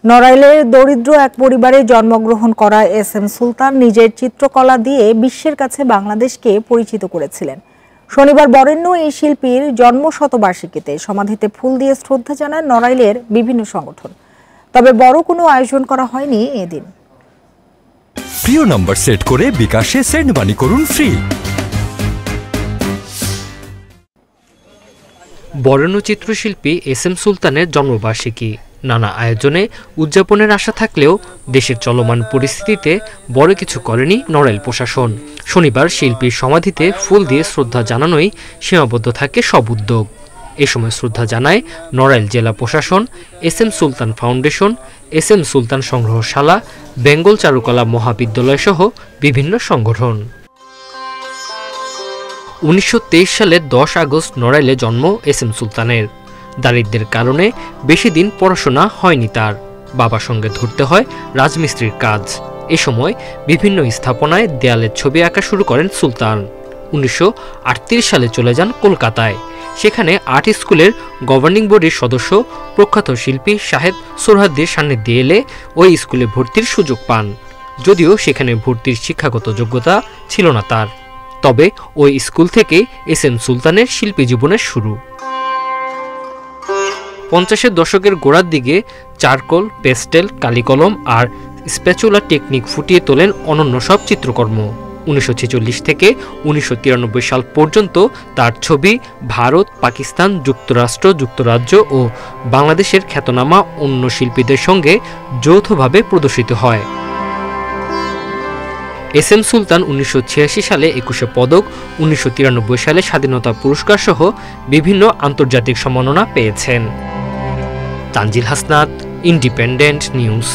নড়াইলের দরিদ্র এক পরিবারে জন্মগ্রহণ করা এস.এম. সুলতান নিজের চিত্রকলা দিয়ে বিশ্বের কাছে বাংলাদেশকে পরিচিত করেছিলেন। শনিবার বরেণ্য এই শিল্পীর জন্মশতবার্ষিকীতে সমাধিতে ফুল দিয়ে শ্রদ্ধা জানান নড়াইলের বিভিন্ন সংগঠন। তবে বড় কোনো আয়োজন করা হয়নি এদিন। প্রিয় নম্বর সেট করে বিকাশে সেন্ড মানি করুন ফ্রি। বরেণ্য চিত্রশিল্পী এস.এম. সুলতানের জন্মবার্ষিকী নানা আয়োজনে উদযাপনের আশা থাকলেও দেশের চলমান পরিস্থিতিতে বড় কিছু করেনি নড়াইল প্রশাসন। শনিবার শিল্পীর সমাধিতে ফুল দিয়ে শ্রদ্ধা জানানোই সীমাবদ্ধ থাকে সব উদ্যোগ। এ সময় শ্রদ্ধা জানায় নড়াইল জেলা প্রশাসন, এস.এম. সুলতান ফাউন্ডেশন, এস.এম. সুলতান সংগ্রহশালা, বেঙ্গল চারুকলা মহাবিদ্যালয় সহ বিভিন্ন সংগঠন। 1923 সালের 10 আগস্ট নড়াইলে জন্ম এস.এম. সুলতানের। দারিদ্র্যের কারণে বেশি দিন পড়াশোনা হয়নি তার। বাবার সঙ্গে ধরতে হয় রাজমিস্ত্রির কাজ। এ সময় বিভিন্ন স্থাপনায় দেয়ালের ছবি আঁকা শুরু করেন সুলতান। 1938 সালে চলে যান কলকাতায়। সেখানে আর্ট স্কুলের গভর্নিং বডির সদস্য প্রখ্যাত শিল্পী শাহেদ সোহরাওয়ার্দীর সান্নিধ্যে এলে ওই স্কুলে ভর্তির সুযোগ পান, যদিও সেখানে ভর্তির শিক্ষাগত যোগ্যতা ছিল না তার। তবে ওই স্কুল থেকে এস.এম. সুলতানের শিল্পী জীবনের শুরু। 50-এর দশকের গোড়ার দিকে চারকোল, পেস্টেল, কালিকলম আর স্প্যাচুলা টেকনিক ফুটিয়ে তোলেন অনন্য সব চিত্রকর্ম। 1946 থেকে 1993 সাল পর্যন্ত তার ছবি ভারত, পাকিস্তান, যুক্তরাষ্ট্র, যুক্তরাজ্য ও বাংলাদেশের খ্যাতনামা অন্য শিল্পীদের সঙ্গে যৌথভাবে প্রদর্শিত হয়। এস.এম. সুলতান 1986 সালে 21শে পদক, 1993 সালে স্বাধীনতা পুরস্কার সহ বিভিন্ন আন্তর্জাতিক সম্মাননা পেয়েছেন। Tanzil Hasnat, independent news.